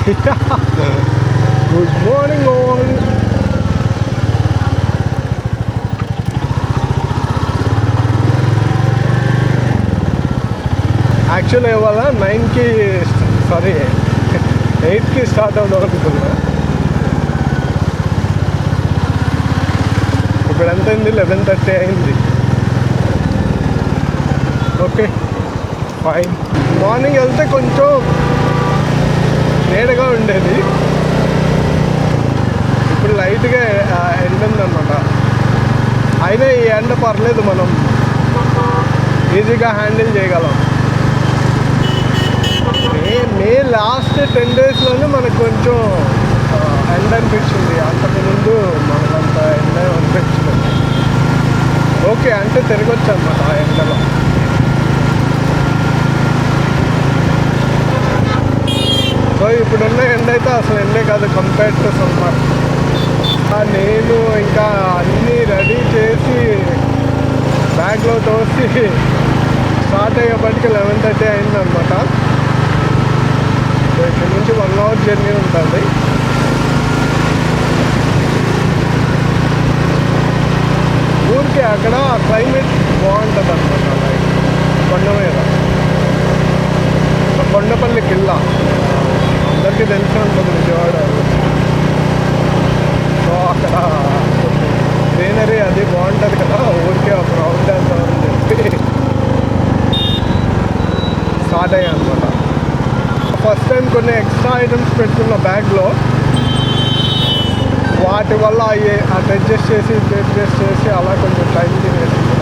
Good morning all. Actually ఇవాళ 9కి 8కి start అవుదాం అనుకున్నా. ఇప్పుడు ఎంత అయింది? 11:30 అయింది. Okay fine. మార్నింగ్ వెళ్తే కొంచెం నీడగా ఉండేది, ఇప్పుడు లైట్గా ఎండ ఉందన్నమాట. అయినా ఈ ఎండ పర్లేదు, మనం ఈజీగా హ్యాండిల్ చేయగలం. మే లాస్ట్ 10 డేస్లోనే మనకు కొంచెం ఎండ అనిపించింది, అంతకుముందు మనకంత ఎండ అనిపించింది. ఓకే అంటే తిరగొచ్చు అన్నమాట ఆ ఎండలో. సో ఇప్పుడున్న ఎండ అయితే అసలు ఎండే కాదు కంపేర్ టు సమ్మర్. నేను ఇంకా అన్నీ రెడీ చేసి బ్యాగ్లో తోసి స్టార్ట్ అయ్యేపటికి 11:30 అయిందనమాట. సో ఇక్కడ నుంచి 1 అవర్ జర్నీ ఉంటుంది. ఊరికి అక్కడ క్లైమేట్ బాగుంటుంది అనమాట. లైక్ కొండ మీద కొండపల్లి కిల్లా అందరికీ తెలిసి ఉంటుంది విజయవాడ. సో అక్కడ గ్రీనరీ అది బాగుంటుంది కదా, ఊరికే ఒక రౌండ్ వేద్దామని చెప్పి స్టార్ట్ అయ్యా అనమాట. ఫస్ట్ టైం కొన్ని ఎక్స్ట్రా ఐటమ్స్ పెట్టుకున్న బ్యాగ్లో, వాటి వల్ల అటు అడ్జస్ట్ చేసి అలా కొంచెం టైం తినేసింది.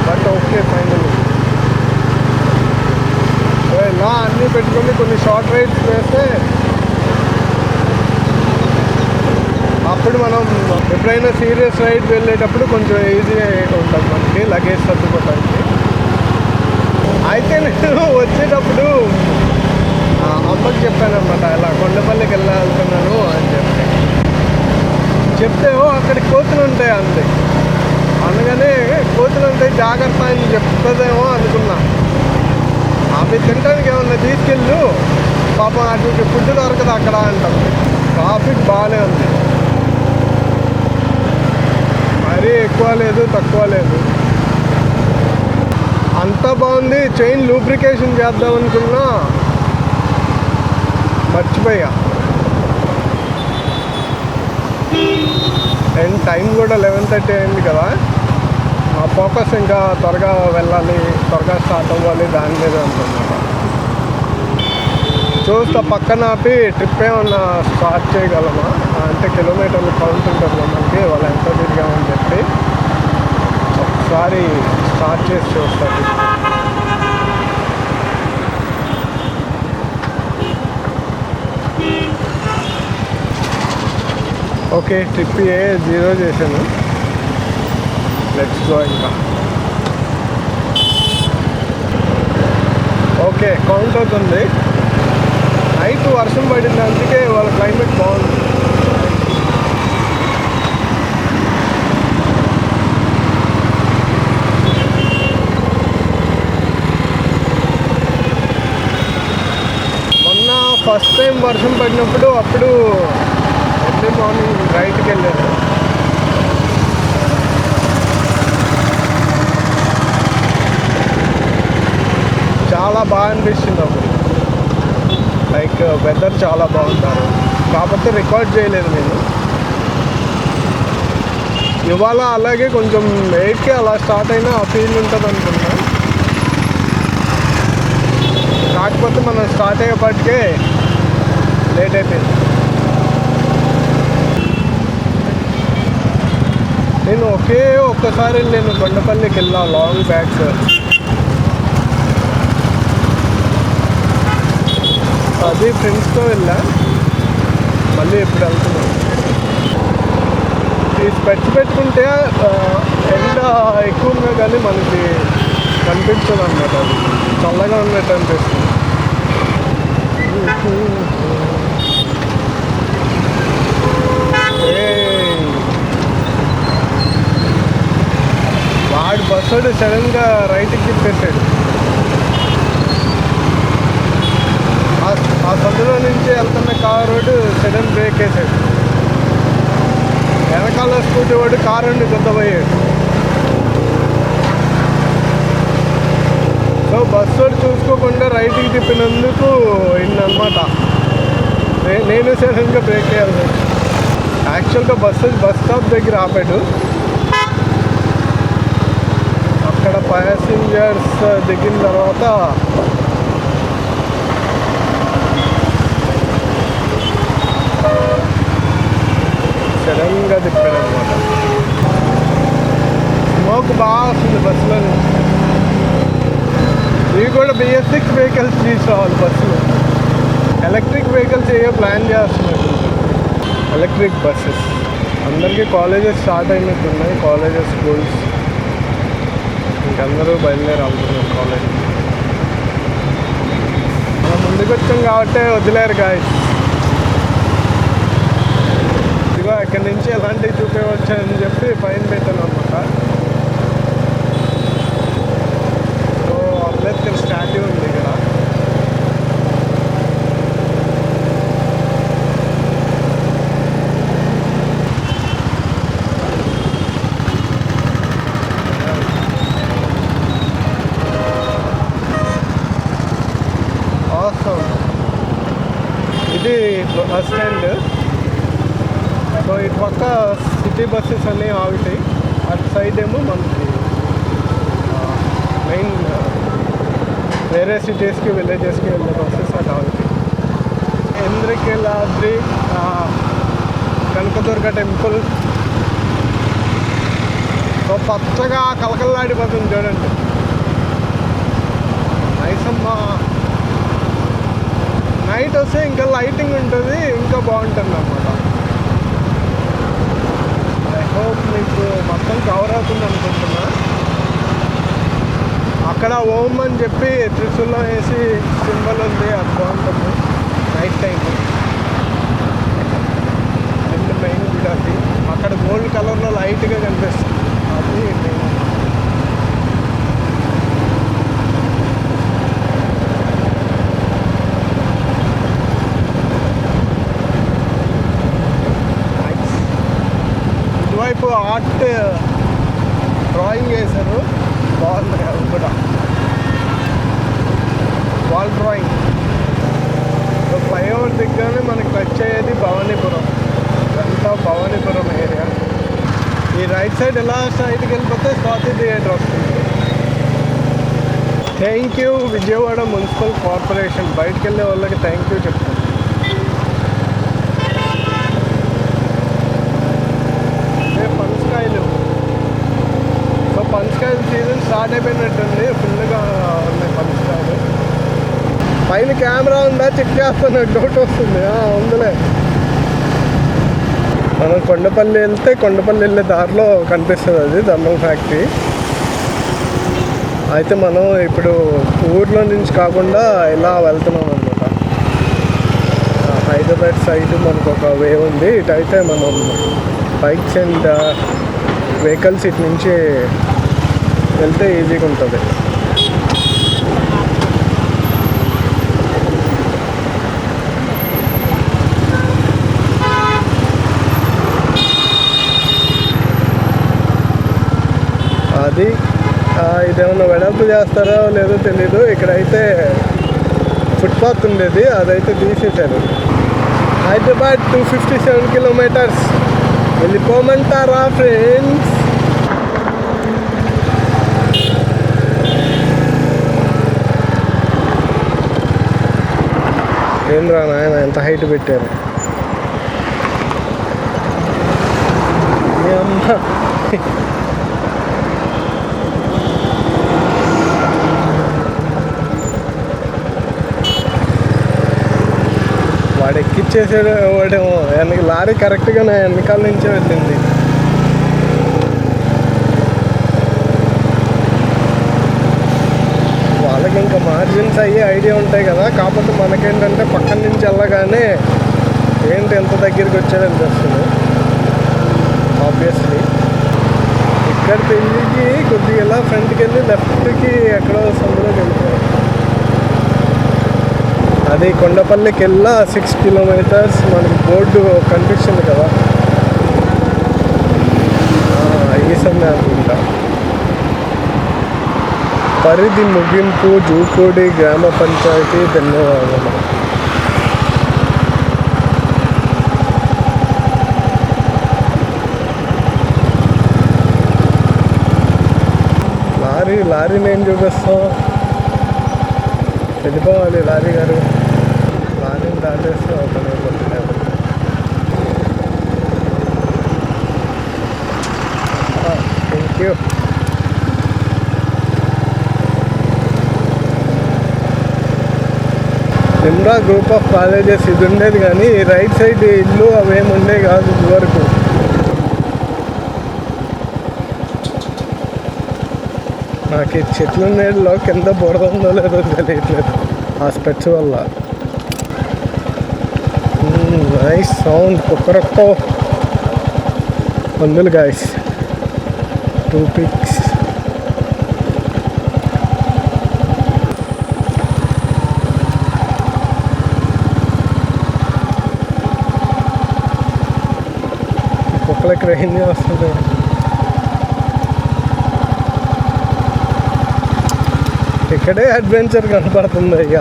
But okay final. ఇలా అన్నీ పెట్టుకొని కొన్ని షార్ట్ రైడ్స్ వేస్తే అప్పుడు మనం ఎప్పుడైనా సీరియస్ రైడ్ వెళ్ళేటప్పుడు కొంచెం ఈజీగా ఉంటుంది మనకి లగేజ్ సర్దుకోవడానికి. అయితే నేను వచ్చేటప్పుడు అమ్మకి చెప్పాను అనమాట, ఇలా కొండపల్లికి వెళ్తున్నాను అని చెప్తే అక్కడికి కోతులు ఉంటాయి అంది. అనగానే కోతులు ఉంటాయి జాగ్రత్త అని చెప్తుందేమో అనుకున్నా. అవి తినడానికి ఏమన్నా తీసుకెళ్ళు, పాపం అటు ఫుడ్ దొరకదు అక్కడ అంటుంది. ట్రాఫిక్ బాగానే ఉంది, మరీ ఎక్కువ లేదు తక్కువ లేదు, అంతా బాగుంది. చైన్ లూబ్రికేషన్ చేద్దాం అనుకున్నా, మర్చిపోయా. అండ్ టైం కూడా 11:30 అయింది కదా, ఆ ఫోకస్ ఇంకా త్వరగా వెళ్ళాలి, త్వరగా స్టార్ట్ అవ్వాలి దాని మీద ఉందన్నమాట. చూస్తా పక్కన ఆపి ట్రిప్ ఏమన్నా స్టార్ట్ చేయగలమా, అంటే కిలోమీటర్లు కౌంట్ ఉంటుంది మనకి, వాళ్ళు ఎంత తిరిగామని చెప్పి ఒకసారి స్టార్ట్ చేసి చూస్తారు. ఓకే ట్రిప్ 0 చేశాను. Let's go. ఇంకా ఓకే కౌంట్ అవుతుంది. నైట్ వర్షం పడింది, అందుకే వాళ్ళ క్లైమేట్ బాగుంది. మొన్న ఫస్ట్ టైం వర్షం పడినప్పుడు అప్పుడు ఎర్లీ మార్నింగ్ రైట్కి వెళ్ళాను. చాలా బాగా అనిపిస్తుంది అప్పుడు, లైక్ వెదర్ చాలా బాగుంటారు. కాకపోతే రికార్డ్ చేయలేదు నేను. ఇవాళ అలాగే కొంచెం 8కి అలా స్టార్ట్ అయినా ఆ ఫీల్ ఉంటుంది అనుకున్నా. కాకపోతే మనం స్టార్ట్ అయ్యేపటికే లేట్ అయిపోయింది. నేను ఒక్కసారి నేను కొండపల్లికి వెళ్ళా లాంగ్ బ్యాగ్స్. అది ఫ్రెండ్స్తో వెళ్ళా, మళ్ళీ ఎప్పుడు వెళ్తున్నాను. ఈ స్పెట్స్ పెట్టుకుంటే ఎండ ఎక్కువ ఉన్నా కానీ మనకి కనిపించదు అన్నమాట, అది చల్లగా ఉన్నట్టు అనిపిస్తుంది. వాడు బస్సుడు సడన్గా రైట్కి తిప్పేసాడు. ఆ సందులో నుంచి వెళ్తున్న కారు సడన్ బ్రేక్ వేసాడు. వెనకాల స్కూటీ వాడు కారుని గుద్దపోయాడు. సో బస్సు వాడు చూసుకోకుండా రైట్కి తిప్పినందుకు ఇన్నమాట. నేను సడన్గా బ్రేక్ వేయాలి. యాక్చువల్గా బస్ స్టాప్ దగ్గర ఆపాడు. అక్కడ ప్యాసింజర్స్ దిగిన తర్వాత సడన్గా తిప్పాడు అనమాట. స్మోక్ బాగా వస్తుంది బస్సులో. ఇవి కూడా BS6 వెహికల్స్ తీసుకురావాలి బస్సులో. ఎలక్ట్రిక్ వెహికల్స్ ఏవో ప్లాన్ చేస్తున్నారు. ఎలక్ట్రిక్ బస్సెస్ అందరికీ కాలేజెస్ స్టార్ట్ అయినట్టున్నాయి. కాలేజెస్, స్కూల్స్ ఇంకందరూ బయలుదేరి వెళ్తున్నారు కాలేజ్. మనం ముందుకు వచ్చాం కాబట్టి వదిలేరు గాయస్. ఇదిగో ఇక్కడి నుంచి ఎలాంటివి చూపించవచ్చు అని చెప్పి ఫైన్ పెట్టాను అనమాట. సో అంబేద్కర్ స్టాట్యూ ఉంది ఇక్కడ. ఇది బస్ స్టాండ్. సో ఇటు పక్క సిటీ బస్సెస్ అన్నీ ఆగుతాయి. అటు సైడ్ ఏమో మనకి మెయిన్ వేరే సిటీస్కి, విలేజెస్కి వెళ్ళే బస్సెస్ అటు ఆగుతాయి. ఇంద్రకీలాద్రి, కనకదుర్గ టెంపుల్. సో పచ్చగా కలకల్లాడిపోతుంది చూడండి. మైసమ్మ నైట్ వస్తే ఇంకా లైటింగ్ ఉంటుంది, ఇంకా బాగుంటుంది అన్నమాట. ఐ హోప్ మీకు మొత్తం కవర్ అవుతుంది అనుకుంటున్నా. అక్కడ ఓం అని చెప్పి త్రిశూలం వేసి సింబల్ ఉంది, అది బాగుంటుంది నైట్ టైం. మెయిన్ గుడి అది. అక్కడ గోల్డ్ కలర్లో లైట్గా కనిపిస్తుంది, అది మెయిన్. ఇటువైపు ఆర్ట్ డ్రాయింగ్ వేశారు, బాగుంది అది కూడా. Wall drawing. ఫ్లైఓవర్ దిగ్గానే మనకి టచ్ అయ్యేది భవానీపురం. ఇదంతా భవానీపురం ఏరియా. ఈ రైట్ సైడ్ ఎలా సైడ్కి వెళ్ళిపోతే స్వాతి థియేటర్ వస్తుంది. Thank you Vijayawada municipal corporation. బయటకు వెళ్ళే వాళ్ళకి థ్యాంక్ యూ చెప్తాను. పనసకాయలు. సో పనసకాయలు సీజన్ స్టార్ట్ అయిపోయినట్టుంది. ఫుల్గా ఉన్నాయి పనసకాయలు. పైన కెమెరా ఉందా చెక్ చేస్తున్నా, డౌట్ వస్తుంది. ఉందిలే. మనం కొండపల్లి వెళ్తే కొండపల్లి వెళ్ళే దారిలో కనిపిస్తుంది అది దమ్మం ఫ్యాక్టరీ. అయితే మనం ఇప్పుడు ఊర్లో నుంచి కాకుండా ఇలా వెళ్తున్నాం అనమాట. హైదరాబాద్ సైడ్ మనకు ఒక వే ఉంది. ఇటైతే మనం బైక్స్ అండ్ వెహికల్స్ ఇటు నుంచి వెళ్తే ఈజీగా ఉంటుంది. అది ఇదేమన్నా వెడల్పు చేస్తారో లేదో తెలీదు. ఇక్కడైతే ఫుట్పాత్ ఉండేది, అదైతే తీసేశారు. హైదరాబాద్ 257 కిలోమీటర్స్. వెళ్ళిపోమంటారా ఫ్రెండ్స్? ఏంద్రా నాయన ఎంత హైట్ పెట్టారు. వాడు ఎక్కిచ్చేసాడు వాడేమో. లారీ కరెక్ట్గా నా వెనకాల నుంచే వెళ్ళింది. వాళ్ళకి ఇంకా మార్జిన్స్ అయ్యి ఐడియా ఉంటాయి కదా. కాకపోతే మనకేంటంటే పక్కన నుంచి వెళ్ళగానే ఏంటి ఎంత దగ్గరికి వచ్చాడనిపిస్తుంది. ఆబ్వియస్లీ ఇక్కడ పెళ్ళికి కొద్దిగా ఇలా ఫ్రంట్కి వెళ్ళి లెఫ్ట్కి ఎక్కడో సందులోకి వెళ్ళిపోయారు. అది కొండపల్లికి వెళ్ళా 6 కిలోమీటర్స్ మనకి బోర్డు కనిపిస్తుంది కదా, ఈసన్నే అనుకుంటా. పరిధి ముగింపు జూపూడి గ్రామ పంచాయతీ ధన్యవాదాలు. లారీ నేను చూపిస్తాం, వెళ్ళిపోవాలి లారీ గారు. లారీని దాటేస్తే అవుతానే పోతుంది. Thank you. సిమ్రా group of colleges ఇది ఉండేది, కానీ రైట్ సైడ్ ఇల్లు అవేమి ఉండే కాదు ఇదివరకు. నాకు ఈ చెట్ల నీళ్ళలో కింద బురద ఉందో లేదో తెలియట్లేదు ఆ స్పెట్స్ వల్ల. నైస్ సౌండ్, కుక్కరొక్కో పందులు గాయస్. 2 పిక్స్. కుక్కలకి రేంజ్ వస్తుంది. ఇక్కడే అడ్వెంచర్ కనపడుతుంది ఇక.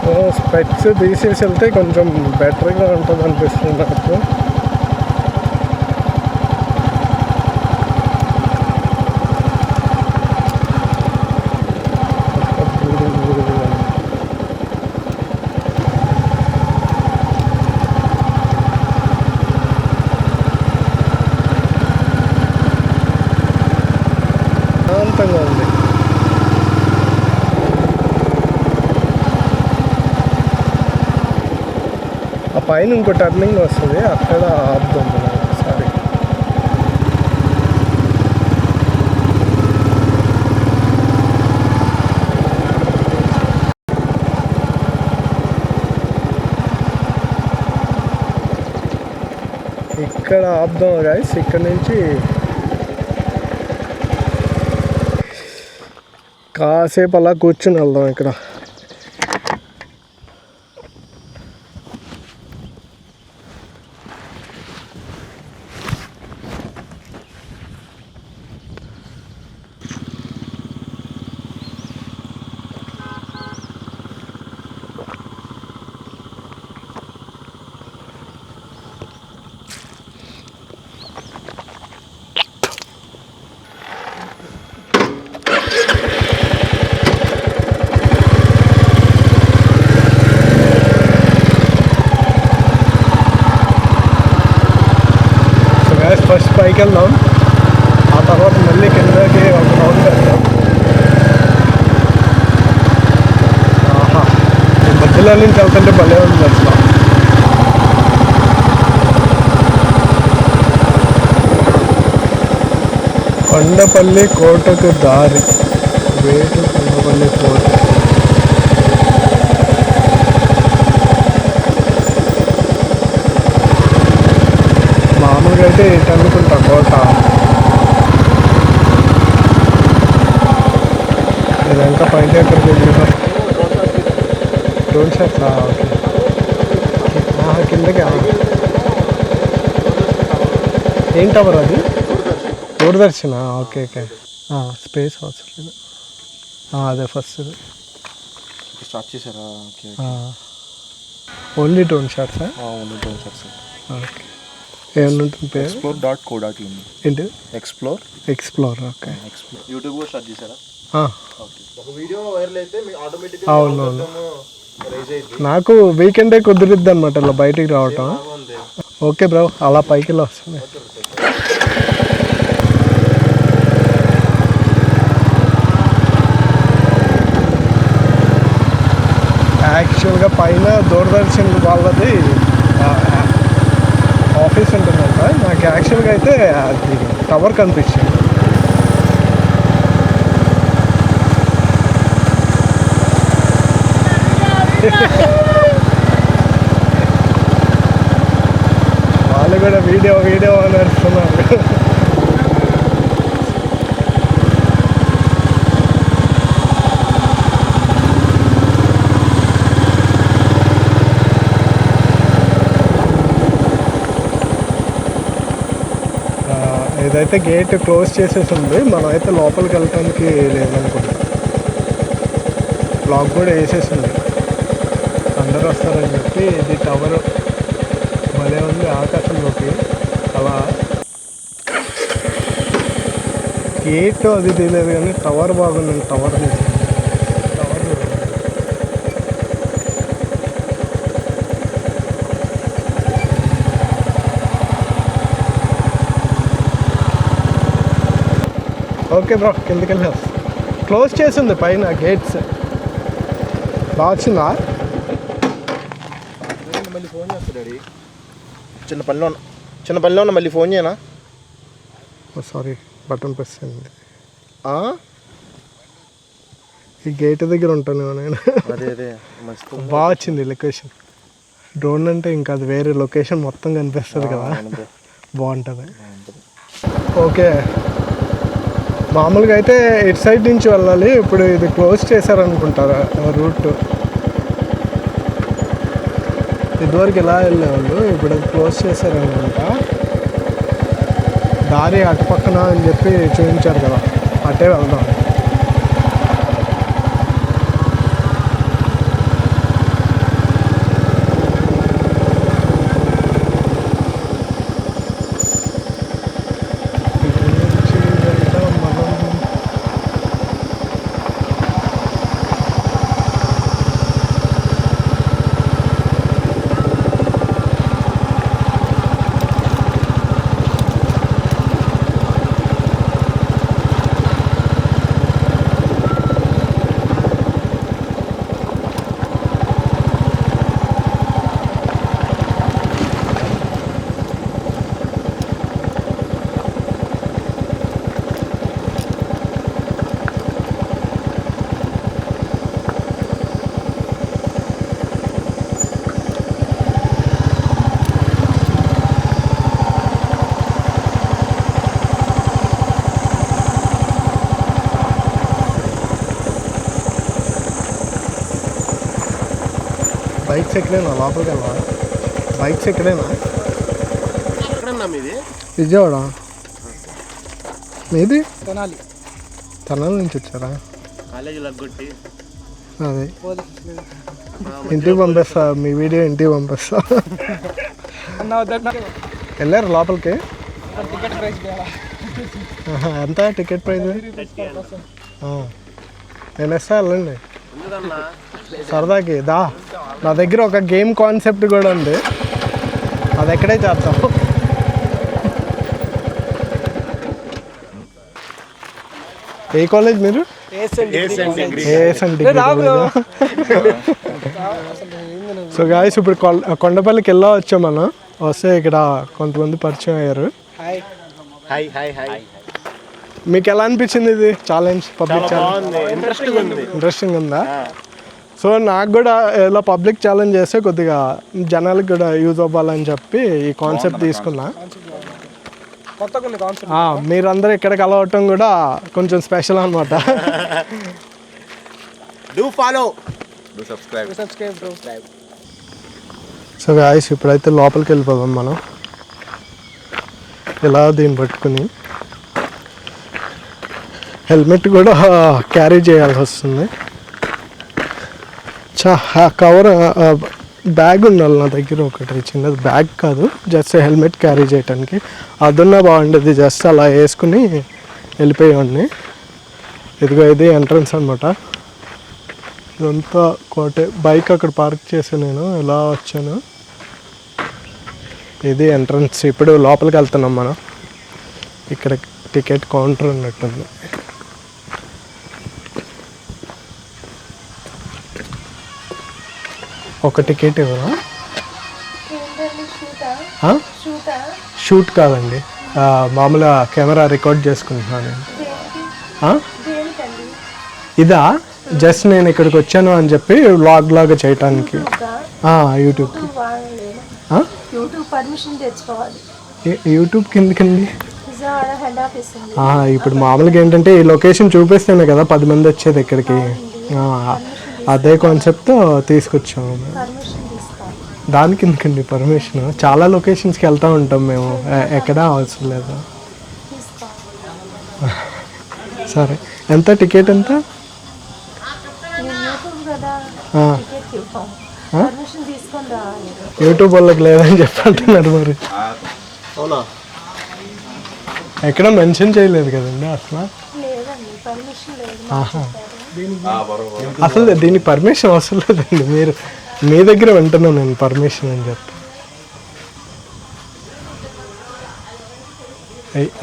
సో స్పెట్స్ తీసేసి వెళ్తే కొంచెం బెటర్గా ఉంటుంది అనిపిస్తుంది నాకు. శాంతంగా ఉంది. ఆ పైన ఇంకో టర్నింగ్ వస్తుంది, అక్కడ ఆపుతుంది ఒకసారి. ఇక్కడ ఆపుదాం గైస్. ఇక్కడ నుంచి కాసేపు అలా కూర్చుని వెళ్దాం. ఇక్కడ ఫస్ట్ పైకి వెళ్దాం, ఆ తర్వాత మళ్ళీ కిందకి ఒక రౌండ్ వెళ్దాం. ఆహా, ఈ మధ్యలో నుంచి వెళ్తుంటే భలే ఉంది అసలు. కొండపల్లి కోటకు దారి, వేటు కొండపల్లి కోట. మామూలుగా అయితే ఇటు అనుకుంటా కోట. ఇదంతా పైన ఎక్కడికి వెళ్ళినా టోల్ షాప్. ఓకే, కిందకి. ఏం టవర్ అది? దూరదర్శన. ఓకే ఓకే, స్పేస్ అవసరం లేదు. అదే ఫస్ట్ స్టార్ట్ చేశారా? Only tone shots. Only tone shots. Okay, ఏమన్నా ఉంటుంది పేరు? explore.co.in. ఏంటి? ఎక్స్ప్లోర్. ఓకే, యూట్యూబ్ కూడా స్టార్ట్ చేశారా? ఒక వీడియో వైరల్ అయితే ఆటోమేటిక్గా అవునవును. నాకు వీకెండే కుదిరిద్ది అనమాట ఇలా బయటికి రావటం. ఓకే బ్రో, అలా పైకి వెళ్ళి వస్తుంది. యాక్చువల్గా పైన దూరదర్శన్ వాళ్ళది ఆఫీస్ ఉంటుందంట. నాకు యాక్చువల్గా అయితే అది టవర్ కనిపించింది. వాళ్ళు కూడా వీడియో అని అరుస్తున్నారు. ఇప్పుడైతే గేట్ క్లోజ్ చేసేసి ఉంది. మనం అయితే లోపలికి వెళ్ళటానికి లేదనుకుంటా. లాక్ కూడా వేసేసింది. అందరూ వస్తారని చెప్పి. ఇది టవర్ భలే ఉంది ఆకాశంలోకి అలా. గేట్ అది తెలియదు కానీ టవర్ బాగుంది. టవర్ ఓకే బ్రో, కిందకి వెళ్ళాం. క్లోజ్ చేసింది పైన గేట్స్. బాగా వచ్చిందా? మళ్ళీ ఫోన్ చేస్తా డాడీ. చిన్న పనిలో ఉన్నా మళ్ళీ ఫోన్ చేయనా? సారీ, బటన్ ప్రెస్ అయింది. ఈ గేట్ దగ్గర ఉంటాను నేను. అదే బాగా వచ్చింది లొకేషన్. డ్రోన్ అంటే ఇంకా అది వేరే లొకేషన్ మొత్తం కనిపిస్తుంది కదా, బాగుంటుంది. ఓకే, మామూలుగా అయితే ఇటు సైడ్ నుంచి వెళ్ళాలి. ఇప్పుడు ఇది క్లోజ్ చేశారనుకుంటారా రూట్. ఇదివరకు ఇలా వెళ్ళేవాళ్ళు, ఇప్పుడు అది క్లోజ్ చేశారనుకుంటా. దారి అటు పక్కన అని చెప్పి చూపించారు కదా, అటే వెళ్దాం. బైక్స్ ఎక్కడైనా లోపలికి వెళ్ళా? బైక్స్ ఎక్కడైనా? ఎక్కడన్నా మీది? విజయవాడ. మీది? తెనాలి. తెనాలి నుంచి వచ్చారా? కాలేజీ లగ్గొట్టి అదే ఇంటికి పంపిస్తా, మీ వీడియో ఇంటికి పంపిస్తా. వెళ్ళారు లోపలికి? ఎంత టికెట్ ప్రైస్? నేను ఇస్తా, వెళ్ళండి సరదాకి. దా, నా దగ్గర ఒక గేమ్ కాన్సెప్ట్ కూడా ఉంది, అది ఎక్కడే చేస్తాం. ఏ కాలేజ్ మీరు? సో గాయస్, ఇప్పుడు కొండపల్లికి వెళ్ళా వచ్చాం మనం. వస్తే ఇక్కడ కొంతమంది పరిచయం అయ్యారు. మీకు ఎలా అనిపించింది ఇది ఛాలెంజ్? పబ్లిక్ ఛాలెంజ్ ఇంట్రెస్టింగ్ ఉందా? సో నాకు కూడా ఇలా పబ్లిక్ ఛాలెంజ్ చేస్తే కొద్దిగా జనాలకు కూడా యూజ్ అవ్వాలని చెప్పి ఈ కాన్సెప్ట్ తీసుకున్నా. మీరందరూ ఇక్కడికి అలవటం కూడా కొంచెం స్పెషల్ అనమాట. సో గాయ్స్, ఇప్పుడైతే లోపలికి వెళ్ళిపోదాం మనం. ఇలా దీన్ని పట్టుకుని హెల్మెట్ కూడా క్యారీ చేయాల్సి వస్తుంది. కవర్ బ్యాగ్ ఉండాలి నా దగ్గర, ఒకటి చిన్నది బ్యాగ్ కాదు, జస్ట్ హెల్మెట్ క్యారీ చేయడానికి. అదున్నా బాగుండేది, జస్ట్ అలా వేసుకుని వెళ్ళిపోయేవాడిని. ఇదిగో ఇది ఎంట్రన్స్ అనమాట. ఇదంతా కోటే. బైక్ అక్కడ పార్క్ చేసాను నేను, ఇలా వచ్చాను. ఇది ఎంట్రన్స్. ఇప్పుడు లోపలికి వెళ్తున్నాం మనం. ఇక్కడ టికెట్ కౌంటర్ ఉన్నట్టుంది. ఒక టికెట్ ఇవ్వరా? షూట్ కాదండి, మామూలుగా కెమెరా రికార్డ్ చేసుకుంటున్నాను నేను. ఇదా? జస్ట్ నేను ఇక్కడికి వచ్చాను అని చెప్పి వ్లాగ్ లాగా చేయటానికి. యూట్యూబ్కి. యూట్యూబ్ కిందకండి. ఇప్పుడు మామూలుగా ఏంటంటే ఈ లొకేషన్ చూపిస్తేనే కదా 10 మంది వచ్చేది ఇక్కడికి. అదే కాన్సెప్ట్తో తీసుకొచ్చాము. దానికి ఎందుకండి పర్మిషన్? చాలా లొకేషన్స్కి వెళ్తూ ఉంటాం మేము, ఎక్కడా అవసరం లేదు. సరే, ఎంత టికెట్ ఎంత? యూట్యూబ్ వాళ్ళకి లేదని చెప్పంటున్నారు మరి. అవునా? ఎక్కడ మెన్షన్ చేయలేదు కదండి అసలు. అసలు దీనికి పర్మిషన్ అవసరం లేదండి. మీరు మీ దగ్గర వింటున్నాను నేను పర్మిషన్ అని చెప్పి.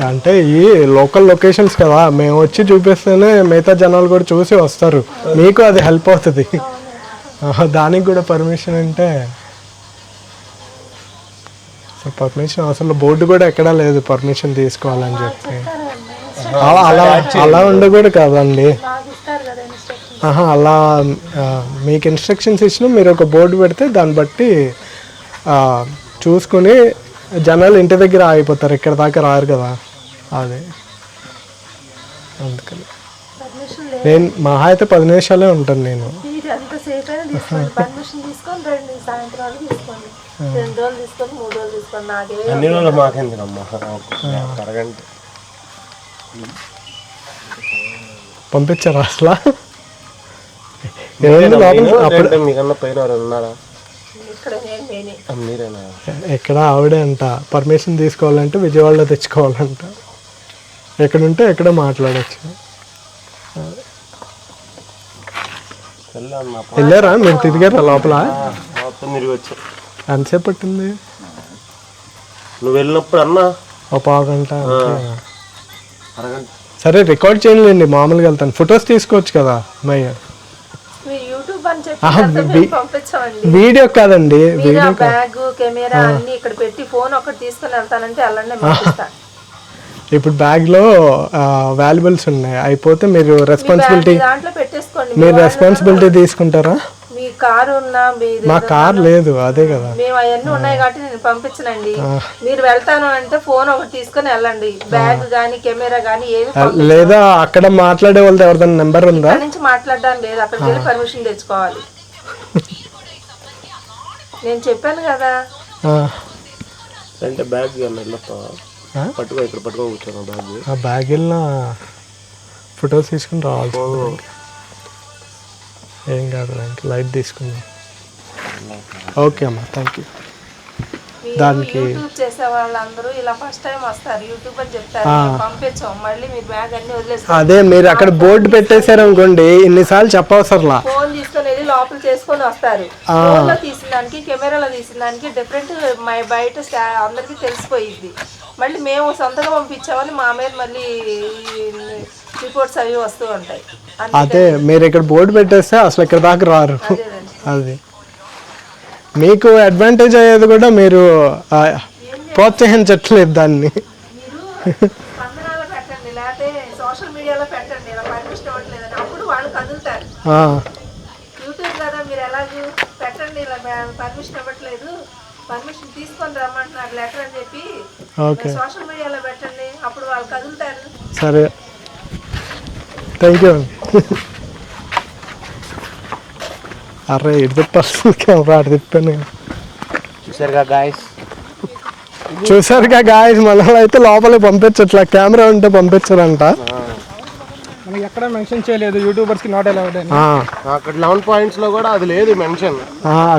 అంటే ఈ లోకల్ లొకేషన్స్ కదా, మేము వచ్చి చూపిస్తేనే మిగతా జనాలు కూడా చూసి వస్తారు, మీకు అది హెల్ప్ అవుతుంది. దానికి కూడా పర్మిషన్ అంటే పర్మిషన్ అవసరం. బోర్డు కూడా ఎక్కడా లేదు పర్మిషన్ తీసుకోవాలని చెప్పి. అలా ఉండకూడదు కదండి. అలా మీకు ఇన్స్ట్రక్షన్స్ ఇచ్చిన మీరు ఒక బోర్డు పెడితే దాన్ని బట్టి చూసుకుని జనాలు ఇంటి దగ్గర ఆగిపోతారు, ఇక్కడ దాకా రారు కదా. అదే అందుకని నేను మహా అయితే 10 నిమిషాలే ఉంటాను నేను. పంపించారా అసలు? ఎక్కడ ఆవిడే అంట పర్మిషన్ తీసుకోవాలంటే విజయవాడలో తెచ్చుకోవాలంట. ఎక్కడుంటే ఎక్కడ మాట్లాడచ్చు. వెళ్ళారా మీరు? తిరిగారా లోపల? ఎంతసేపు పట్టింది? నువ్వు వెళ్ళినప్పుడు అన్నా ఒక పావు గంట. సరే రికార్డ్ చేయలేండి, మామూలుగా వెళ్తాను. ఫొటోస్ తీసుకోవచ్చు కదా మయ్య. వీడియో కాదండి, వీడియో బ్యాగ్ కెమెరా అన్ని ఇక్కడ పెట్టి ఫోన్ ఒకటి తీసుకొని వెళ్తానంటే వెళ్ళండి. ఇప్పుడు బ్యాగ్ లో వాల్యుబుల్స్ ఉన్నాయి, అయిపోతే మీరు రెస్పాన్సిబిలిటీ దాంట్లో పెట్టేసుకోండి. మీరు రెస్పాన్సిబిలిటీ తీసుకుంటారా? మీ కారు ఉన్నా మా కార్ లేదు, అదే కదా. మేము అవన్నీ ఉన్నాయి కాబట్టి నేను పంపించనండి. మీరు వెళ్తాను అంటే ఫోన్ ఒకటి తీసుకొని వెళ్ళండి, బ్యాగ్ గానీ కెమెరా గానీ ఏమి. లేదా అక్కడ మాట్లాడే వాళ్ళది ఎవరిదైనా నెంబర్ ఉందా? అక్కడి నుంచి మాట్లాడడానికి లేదు, అక్కడికి వెళ్ళి పర్మిషన్ తెచ్చుకోవాలి. నేను చెప్పాను కదా. అంటే బ్యాగ్ పట్టుకో, ఇక్కడ పట్టుకో కూర్చోను బ్యాగ్. ఆ బ్యాగ్ వెళ్ళిన ఫొటోస్ తీసుకుని రావాలి. ఏం కాదు, లైట్ తీసుకుందాం. ఓకే అమ్మా, థ్యాంక్ యూ. దానికి యూట్యూబ్ చేసే వాళ్ళందరూ ఇలా ఫస్ట్ టైం వస్తారు, యూట్యూబ్ అని చెప్తారు, పంపించాం. మళ్ళీ మీరు బ్యాగ్ అన్ని వదిలేస్తారు. అదే మీరు అక్కడ బోర్డు పెట్టేశారు అనుకోండి, ఇన్నిసార్లు చెప్పవసరలా. ఫోన్ తీసుకొని వెళ్ళి లోపల చేసుకొని వస్తారు. ఫోన్ లో తీసిన దానికి కెమెరాలో తీసిన దానికి డిఫరెంట్ బయట అందరికి తెలిసిపోయింది. మళ్ళీ మేము సొంతంగా పంపించామని మా మీద మళ్ళీ రిపోర్ట్స్ అవి వస్తూ ఉంటాయి. అదే మీరు ఇక్కడ బోర్డు పెట్టేస్తే అసలు ఇక్కడ దాకా రారు. అది మీకు అడ్వాంటేజ్ అయ్యేది కూడా మీరు ప్రోత్సహించట్లేదు దాన్ని. పెట్టండి, లేకపోతే సోషల్ మీడియాలో పెట్టండి, పర్మిషన్ ఇవ్వట్లేదని. అప్పుడు వాళ్ళు కదులుతారు. యూట్యూబ్ కదా, మీరు ఎలాగూ పెట్టండి, ఇలా పర్మిషన్ ఇవ్వట్లేదు, పర్మిషన్ తీసుకొని రమ్మంటున్నారు లెటర్ అని చెప్పి సోషల్ మీడియాలో పెట్టండి, అప్పుడు వాళ్ళు కదులుతారు. సరే, థ్యాంక్ యూ. అరే ఇటు తిప్పాల్సింది కెమెరా, అటు తిప్పాను. చూసారుగా గాయస్, మనల్ని అయితే లోపలికి పంపించట్లా, కెమెరా ఉంటే పంపించరంట. మనకి ఎక్కడ మెన్షన్ చేయలేదు యూట్యూబర్స్ కి నాట్ అలౌడ్ అని. అక్కడ 11 పాయింట్స్ లో కూడా అది లేదు మెన్షన్.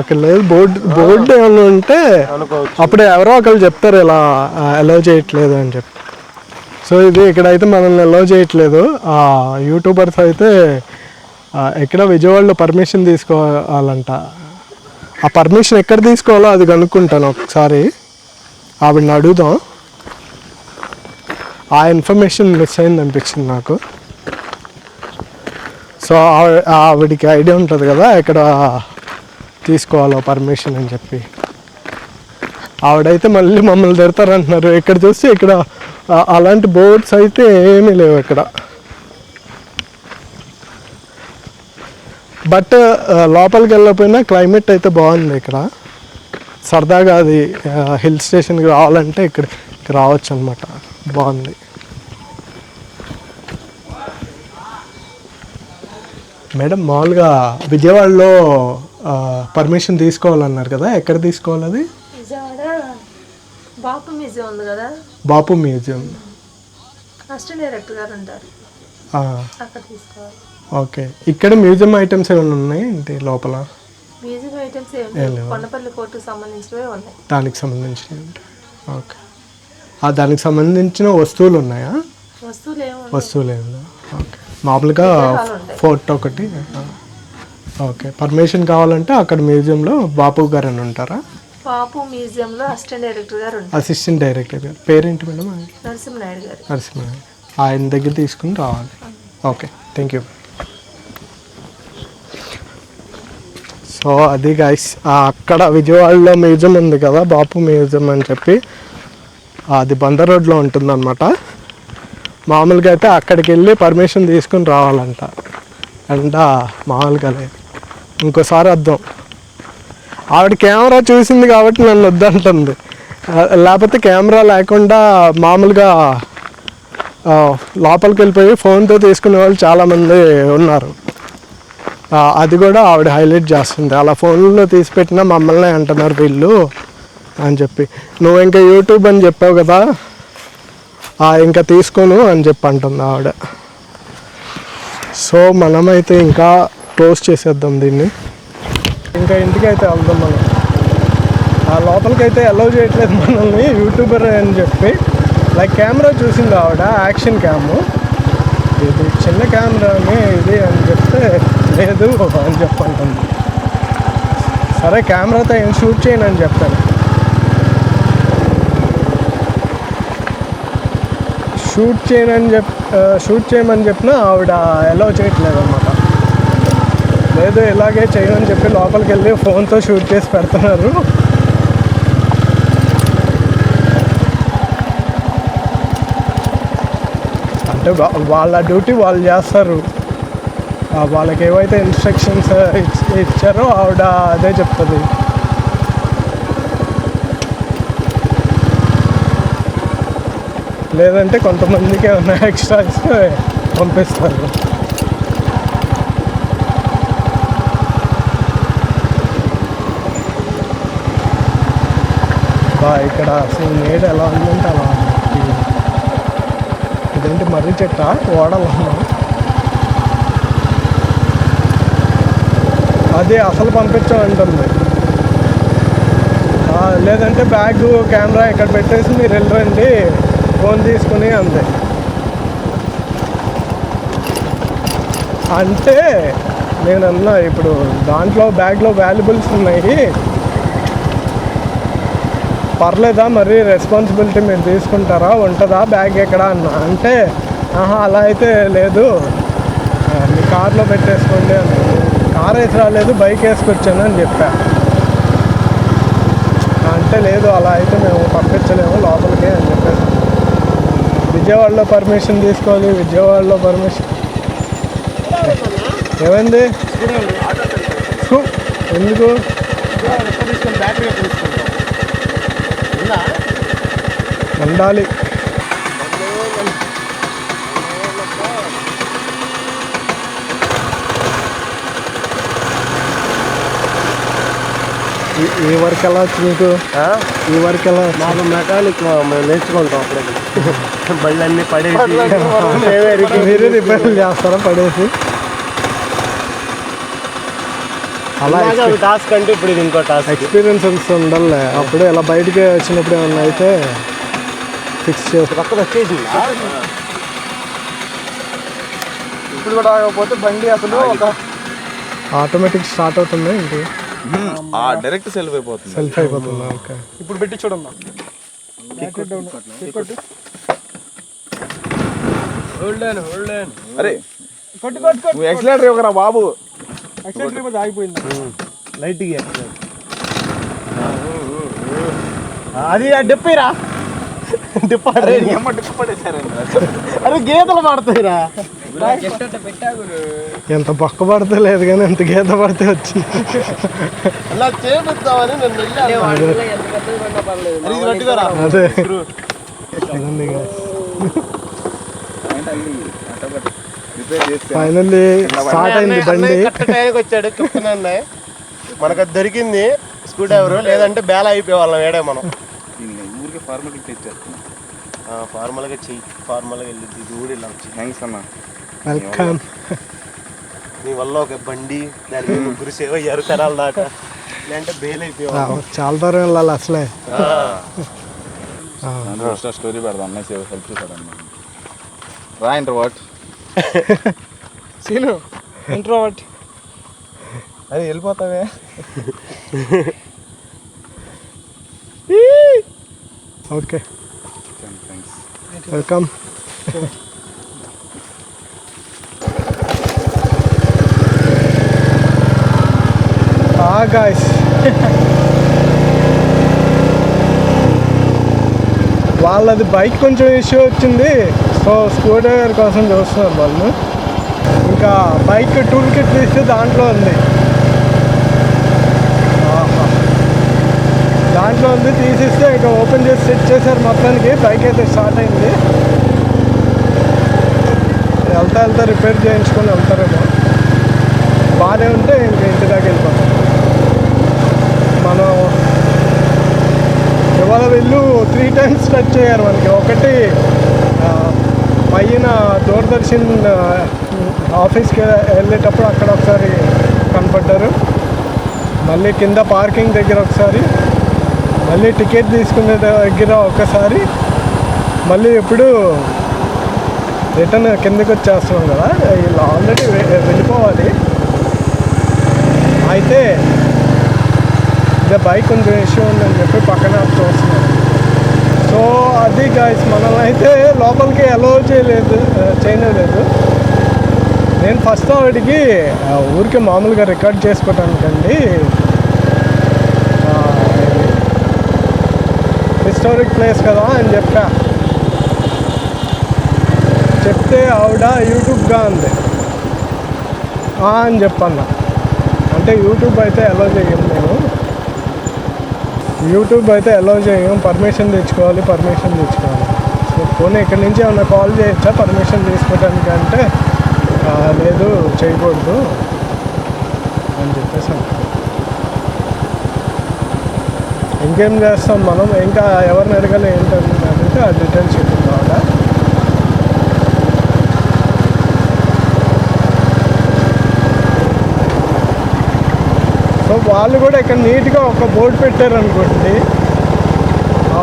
అక్కడ లేదు బోర్డు ఏమైనా ఉంటే అప్పుడు ఎవరో ఒకరు చెప్తారు ఇలా అలౌ చేయట్లేదు అని చెప్పి. సో ఇది ఇక్కడైతే మనల్ని అలౌ చేయట్లేదు. యూట్యూబర్స్ అయితే ఎక్కడ విజయవాడలో పర్మిషన్ తీసుకోవాలంట. ఆ పర్మిషన్ ఎక్కడ తీసుకోవాలో అది కనుక్కుంటాను ఒకసారి, ఆవిడని అడుగుదాం. ఆ ఇన్ఫర్మేషన్ మిస్ అయింది అనిపించింది నాకు. సో ఆవిడికి ఐడియా ఉంటుంది కదా ఎక్కడ తీసుకోవాలో పర్మిషన్ అని చెప్పి. ఆవిడైతే మళ్ళీ మమ్మల్ని తిడతారంటున్నారు. ఇక్కడ చూస్తే ఇక్కడ అలాంటి బోర్డ్స్ అయితే ఏమీ లేవు ఇక్కడ. బట్ లోపలికి వెళ్ళకపోయినా క్లైమేట్ అయితే బాగుంది ఇక్కడ. సరదాగా అది హిల్ స్టేషన్కి రావాలంటే ఇక్కడికి రావచ్చు అనమాట. బాగుంది. మేడం మామూలుగా విజయవాడలో పర్మిషన్ తీసుకోవాలన్నారు కదా, ఎక్కడ తీసుకోవాలి అది? విజయవాడ బాపు మ్యూజియం ఉంది కదా, బాపు మ్యూజియం అసిస్టెంట్ డైరెక్టర్ గారు ఉంటారు. అక్కడ తీసుకోవాలి. ఓకే, ఇక్కడ మ్యూజియం ఐటమ్స్ ఏమైనా ఉన్నాయి ఏంటి లోపల? మ్యూజియం ఐటమ్స్ ఏమి కొండపల్లి కోర్టుకు సంబంధించినవే ఉన్నాయి. దానికి సంబంధించినవి ఉంటాయి. ఓకే, దానికి సంబంధించిన వస్తువులు ఉన్నాయా? వస్తువులు ఏమి? ఓకే, మామూలుగా ఫోటో ఒకటి. ఓకే, పర్మిషన్ కావాలంటే అక్కడ మ్యూజియంలో బాపు గారు అని ఉంటారా? బాపు మ్యూజియంలో అసిస్టెంట్ డైరెక్టర్ గారు ఉంటారు. అసిస్టెంట్ డైరెక్టర్ గారు పేరేంటి మేడం? నరసింహనాయుడు గారు. నరసింహనాయుడు, ఆయన దగ్గర తీసుకుని రావాలి. Okay, thank you. సో అది గైస్, అక్కడ విజయవాడలో మ్యూజియం ఉంది కదా, బాపు మ్యూజియం అని చెప్పి, అది బందర్ రోడ్లో ఉంటుందన్నమాట. మామూలుగా అయితే అక్కడికి వెళ్ళి పర్మిషన్ తీసుకుని రావాలంట. అంట మామూలుగా లేదు, ఇంకోసారి వద్దాం. ఆవిడ కెమెరా చూసింది కాబట్టి నన్ను వద్దంటుంది, లేకపోతే కెమెరా లేకుండా మామూలుగా లోపలికి వెళ్ళిపోయి ఫోన్తో తీసుకునే వాళ్ళు చాలామంది ఉన్నారు. అది కూడా ఆవిడ హైలైట్ చేస్తుంది, అలా ఫోన్లో తీసి పెట్టినా మమ్మల్ని అంటున్నారు వీళ్ళు అని చెప్పి. నువ్వు ఇంకా యూట్యూబ్ అని చెప్పావు కదా, ఇంకా తీసుకోను అని చెప్పి అంటుంది ఆవిడ. సో మనమైతే ఇంకా క్లోజ్ చేసేద్దాం దీన్ని, ఇంకా ఇంటికి అయితే వెళ్దాం మనం. లోపలికి అయితే అలౌ చేయట్లేదు మనల్ని, యూట్యూబర్ అని చెప్పి. లైక్ కెమెరా చూసింది ఆవిడ, యాక్షన్ క్యాము, ఇది చిన్న కెమెరాని ఇది అని చెప్తే లేదు అని చెప్పంటుంది. సరే కెమెరాతో ఏం షూట్ చేయను అని చెప్తాను. షూట్ చేయమని చెప్పినా ఆవిడ అలౌ చేయట్లేదు అన్నమాట. లేదు ఇలాగే చేయమని చెప్పి లోపలికి వెళ్ళి ఫోన్తో షూట్ చేసి పెడుతున్నారు. అంటే వాళ్ళ డ్యూటీ వాళ్ళు చేస్తారు, వాళ్ళకి ఏవైతే ఇన్స్ట్రక్షన్స్ ఇచ్చారో ఆవిడ అదే చెప్తుంది. లేదంటే కొంతమందికి ఏమైనా ఎక్స్ట్రా ఇస్తే పంపిస్తారు. ఇక్కడ అసలు నీడ ఎలా ఉందంటే అలా ఉంది. ఇదేంటి మర్రి చెట్ట ఓడలు ఉన్నాం, అది అసలు పంపించామంటుంది. లేదంటే బ్యాగ్ కెమెరా ఇక్కడ పెట్టేసి మీరు వెళ్ళరండి ఫోన్ తీసుకుని అంతే. అంటే నేను అన్నా ఇప్పుడు దాంట్లో బ్యాగ్లో వాల్యుబుల్స్ ఉన్నాయి, పర్లేదా మరి రెస్పాన్సిబిలిటీ మీరు తీసుకుంటారా, ఉంటుందా బ్యాగ్ ఎక్కడ అన్నా. అంటే అలా అయితే లేదు, మీ కార్లో పెట్టేసుకోండి అని. కార్ వేసి రాలేదు, బైక్ వేసుకొచ్చాను అని చెప్పా. అంటే లేదు అలా అయితే మేము పంపించలేము లోపలికి అని చెప్పేసి. విజయవాడలో పర్మిషన్ తీసుకోవాలి, విజయవాడలో పర్మిషన్ ఏమైంది ఎందుకు ఉండాలి. ఈ వర్క్ ఎలా వచ్చు మీకు? ఈ వర్క్ ఎలా? మాకు మెకానిక్ మేము నేర్చుకుంటాం అప్పుడు. బళ్ళు అన్నీ పడేసి మీరే రిపేర్లు చేస్తారా పడేసి? అలా టాస్క్ అంటే ఇప్పుడు ఇది ఇంకో టాస్క్. ఎక్స్పీరియన్స్ ఉండాలి. అప్పుడే ఇలా బయటికి వచ్చినప్పుడు ఏమన్నా అయితే ఫిక్స్ చేసి పక్కన వచ్చేసింది. ఇప్పుడు కూడా ఆగకపోతే బండి అసలు ఒక ఆటోమేటిక్ స్టార్ట్ అవుతుంది, ఇంటి డైరెక్ట్ సెల్ఫ్ అయిపోతుంది. ఓకే, ఇప్పుడు పెట్టి చూడమ్మా. అరే ఎక్సలేటర్ ఇవ్వరా బాబు. ఆగిపోయింది లైట్ అది డిప్పరా అరే గీతలు పడతాయిరా. ఎంత పక్క పడితే లేదు కానీ ఎంత గీత పడితే వచ్చింది. అలా చేపిద్దామని అదే ఫైనల్లీ స్టార్ట్ అయింది బండి. వచ్చాడు చెప్తున్నా, మనకు అది దొరికింది స్క్రూ డ్రైవర్. లేదంటే బేల అయిపోయేవాళ్ళం ఏడే మనం. ఊరికి ఫార్మల్గా తెచ్చేస్తున్నాం. ఫార్మల్గా చెయ్యి, ఫార్మల్గా వెళ్ళి ఊడి థ్యాంక్స్ అన్న. వెల్కమ్. నీ వల్ల ఒక బండి దాని మీద ముగ్గురు సేవ్ అయ్యారు తరాల దాకా, లేదంటే బెయిల్ అయిపోయావు. చాలా దూరం వెళ్ళాలి అసలే. స్టోరీ పెడదాం అన్నయ్య సేవ హెల్ప్ చేశాడన్న రా ఇంటర్వాట్ సీను ఇంట్రోవర్ట్. అది వెళ్ళిపోతావే. Okay thanks. వెల్కమ్. గాయస్ వాళ్ళది బైక్ కొంచెం ఇష్యూ వచ్చింది, సో స్క్రూ డ్రైవర్ కోసం చూస్తున్నారు వాళ్ళు. ఇంకా బైక్ టూల్ కిట్ తీస్తే దాంట్లో ఉంది, దాంట్లో ఉంది. తీసిస్తే ఇంకా ఓపెన్ చేసి సెట్ చేశారు మొత్తానికి. బైక్ అయితే స్టార్ట్ అయింది. వెళ్తా రిపేర్ చేయించుకొని వెళ్తారేమో. బాగానే ఉంటే ఇంక ఇంటి దాకా వెళ్ళిపోతాం. మనం ఇవాళ వీళ్ళు 3 times టచ్ చేయారు మనకి. ఒకటి పైన దూరదర్శన్ ఆఫీస్కి వెళ్ళేటప్పుడు అక్కడ ఒకసారి కనపడ్డారు, మళ్ళీ కింద పార్కింగ్ దగ్గర ఒకసారి, మళ్ళీ టికెట్ తీసుకునే దగ్గర ఒకసారి, మళ్ళీ ఇప్పుడు రిటర్న్ కిందకి వచ్చేస్తున్నాం కదా. వీళ్ళు ఆల్రెడీ వెళ్ళిపోవాలి. అయితే ఇదే బైక్ కొంచెం ఇష్యూ ఉందని చెప్పి పక్కన చూస్తున్నాం. సో అది గాయస్, మనల్ని అయితే లోపలికి అలో చేయలేదు. నేను ఫస్ట్ ఆవిడికి ఊరికి మామూలుగా రికార్డ్ చేసుకోవటానికండి, హిస్టారిక్ ప్లేస్ కదా అని చెప్తే ఆవిడ యూట్యూబ్గా ఉంది అని చెప్పన్నా. అంటే యూట్యూబ్ అయితే అలో చేయం, మేము యూట్యూబ్ అయితే అలో చేయం, పర్మిషన్ తెచ్చుకోవాలి. సో పోనీ ఇక్కడి నుంచి ఏమన్నా కాల్ చేయొచ్చా పర్మిషన్ తీసుకోవడానికి అంటే లేదు చేయకూడదు అని చెప్పేసి. ఇంకేం చేస్తాం మనం, ఇంకా ఎవరిని అడగాలి ఏంటంటే ఆ డీటెయిల్స్ చెప్తుంది కావాలా. సో వాళ్ళు కూడా ఇక్కడ నీట్గా ఒక బోర్డు పెట్టారనుకోండి,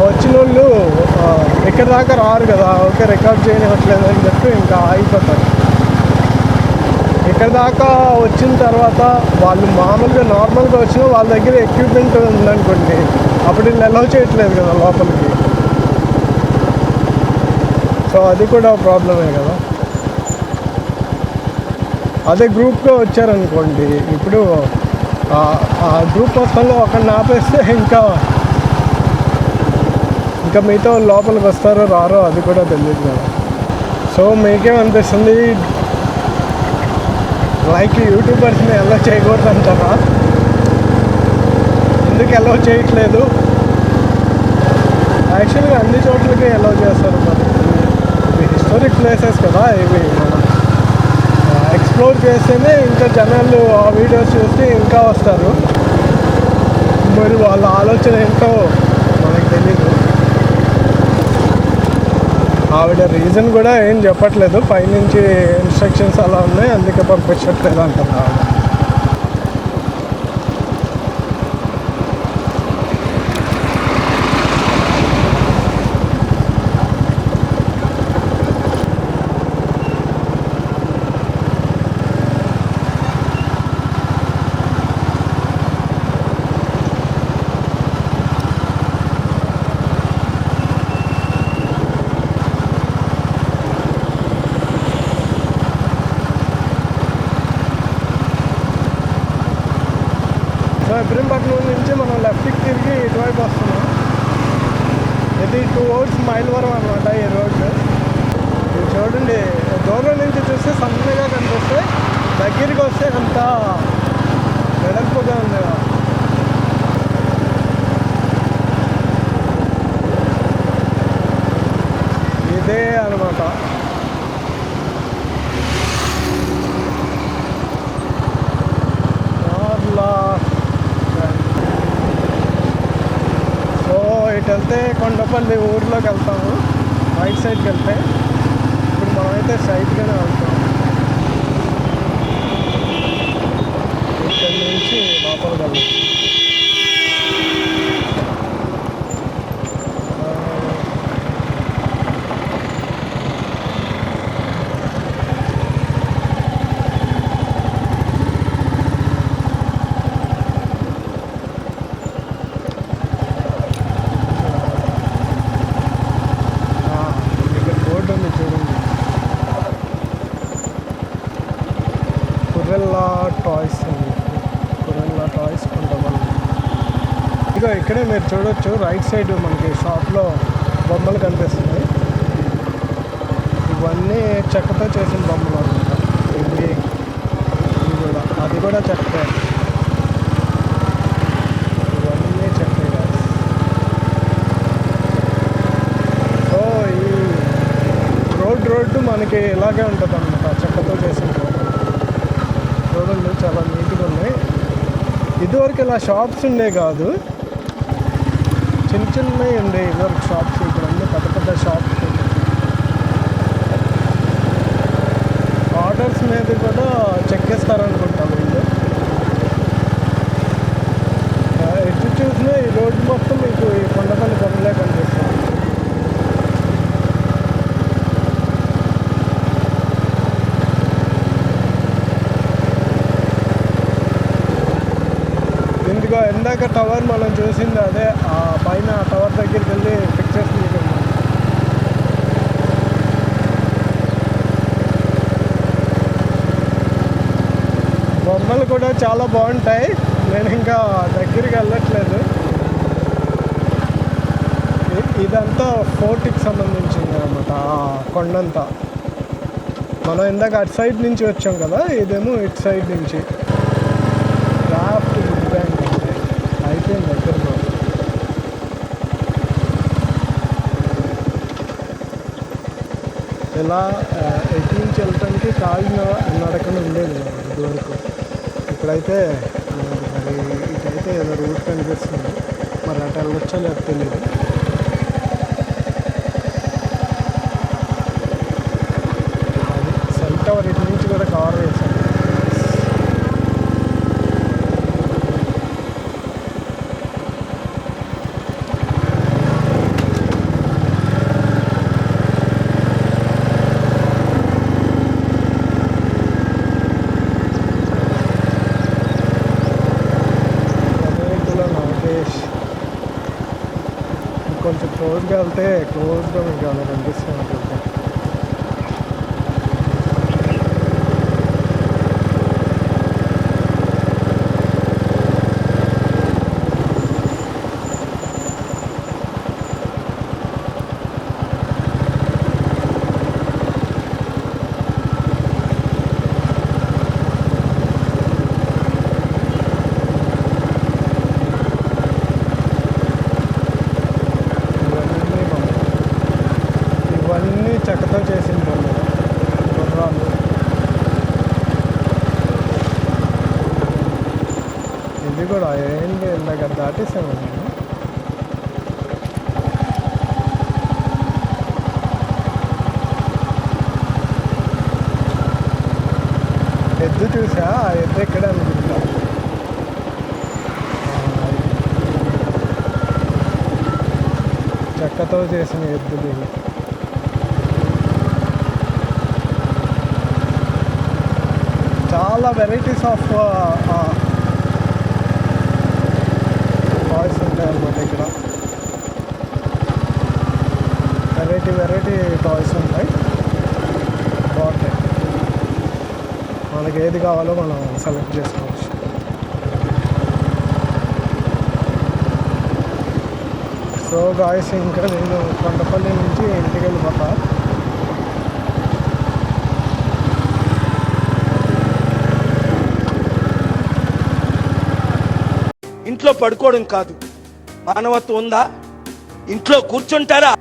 వచ్చిన వాళ్ళు ఇక్కడ దాకా రారు కదా, ఓకే రికార్డ్ చేయనివ్వట్లేదు అని చెప్పి ఇంకా ఆగిపోతారు. ఇక్కడ దాకా వచ్చిన తర్వాత వాళ్ళు మామూలుగా నార్మల్గా వచ్చిన వాళ్ళ దగ్గర ఎక్విప్మెంట్ ఉందనుకోండి, అప్పుడు వీళ్ళు అలౌ చేయట్లేదు కదా లోపలికి. సో అది కూడా ప్రాబ్లమే కదా. అదే గ్రూప్గా వచ్చారనుకోండి, ఇప్పుడు ఆ గ్రూప్ మొత్తంలో ఒకరిని ఆపేస్తే ఇంకా మిగతా లోపలికి వస్తారో రారో అది కూడా తెలియదు కదా. సో మీకేమనిపిస్తుంది, లైక్ యూట్యూబర్స్ని అలౌ చేయకూడదు అంటారా? ఎందుకు అలౌ చేయట్లేదు? యాక్చువల్గా అన్ని చోట్లకి అలౌ చేస్తారు. మరి ఇవి హిస్టారిక్ ప్లేసెస్ కదా, ఇవి మనం ఎక్స్ప్లోర్ చేస్తేనే ఇంకా జనాలు ఆ వీడియోస్ చూస్తే ఇంకా వస్తారు. మరి వాళ్ళ ఆలోచన ఏంటో మనకు తెలీదు. ఆవిడ రీజన్ కూడా ఏం చెప్పట్లేదు, పైనుంచి ఇన్స్ట్రక్షన్స్ అలా ఉన్నాయి అందుకే పంపించట్లేదు అంటారు ఆవిడ. ఇబ్రహీంపట్నం నుంచి మనం లెఫ్ట్కి తిరిగి ఇటువైపు వస్తున్నాం. ఇది 2 hours మైలవరం అనమాట ఈ రోడ్డు. ఇది చూడండి, దూరం నుంచి చూస్తే సన్నగా కనిపిస్తే, దగ్గరికి వస్తే అంత వెడల్పుగా ఉంది. ఇదే అనమాట. ఇటు వెళ్తే కొండపల్లి ఊర్లోకి వెళ్తాము, రైట్ సైడ్కి వెళ్తే. ఇప్పుడు మనమైతే స్ట్రైట్గానే వెళ్తాము. ఇక్కడ బోర్డు ఉంది చూడండి, కుర్రెల్లా టాయ్స్ అండి. కుర్రెల్లా టాయ్స్ కొంతమంది. ఇక ఇక్కడే మీరు చూడొచ్చు, రైట్ సైడ్ మనకి షాప్లో బొమ్మలు కనిపిస్తుంది. ఇవన్నీ చెక్కతో చేసిన బొమ్మలు అనమాట. ఇది కూడా, అది కూడా చెక్క. ఇవన్నీ చెక్క. సో ఈ రోడ్డు మనకి ఇలాగే ఉంటుంది అనమాట, చెక్కతో చేసిన బొమ్మలు. చూడండి చాలా నీట్గా ఉన్నాయి. ఇదివరకు ఇలా షాప్స్ ఉండే కాదు, చిన్న చిన్నవి ఉండే ఇదివరకు షాప్స్. ఇప్పుడు అన్నీ పెద్ద పెద్ద షాప్స్. ఆర్డర్స్ మీద కూడా చెక్కేస్తారనుకుంటా వీళ్ళు. ఎటు చూసినా ఈ రోడ్డు మొత్తం మీకు ఈ కొండపల్లి బొమ్మలే కనిపిస్తుంది. ఇందుకో ఇందాక టవర్ మనం చూసింది అదే, ఆ పైన టవర్ దగ్గరికి వెళ్ళి పిక్చర్స్ తీసుకున్నాం. బొమ్మలు కూడా చాలా బాగుంటాయి. నేను ఇంకా దగ్గరికి వెళ్ళట్లేదు. ఇదంతా ఫోర్ట్కి సంబంధించింది అనమాట, కొండంతా. మనం ఇందాక అటు సైడ్ నుంచి వచ్చాం కదా, ఇదేమో ఇటు సైడ్ నుంచి. క్రాఫ్ట్ బుక్ బ్యాంక్ అంటే అయిపోయింది దగ్గరలో. ఇలా ఎటు నుంచి వెళ్ళటానికి కాలిన నడకన ఉండేది ఇదివరకు. ఇప్పుడైతే మరి ఇటైతే ఏదో రూట్ కనిపిస్తుంది, మరి అటు వెళ్ళొచ్చో లేదు తెలియదు. అది సెల్ టవర్ ఇటు నుంచి కూడా కవర్ చేశాను. కొంచెం క్లోజ్గా వెళ్తే క్లోజ్గా మీకు అలా కనిపిస్తూ ఉంటుంది. చెక్కతో చేసిన బొమ్మలు, గుర్రాలు. ఇది కూడా ఏంటి ఇందాక దాటేసాము నేను. ఎద్దు చూసా, ఆ ఎద్దు ఎక్కడ అనుకుంటా. చెక్కతో చేసిన ఎద్దులు ఇవి. చాలా వెరైటీస్ ఆఫ్ టాయ్స్ ఉంటాయి అన్నమాట ఇక్కడ. వెరైటీ టాయ్స్ ఉంటాయి, బాగుంటాయి. మనకి ఏది కావాలో మనం సెలెక్ట్ చేసుకోవచ్చు. సో గాయస్, ఇంకా నేను కొండపల్లి నుంచి ఇంటికి వెళ్ళిపోతా. ఇంట్లో పడుకోవడం కాదు, మానవత్వం ఉందా? ఇంట్లో కూర్చుంటారా?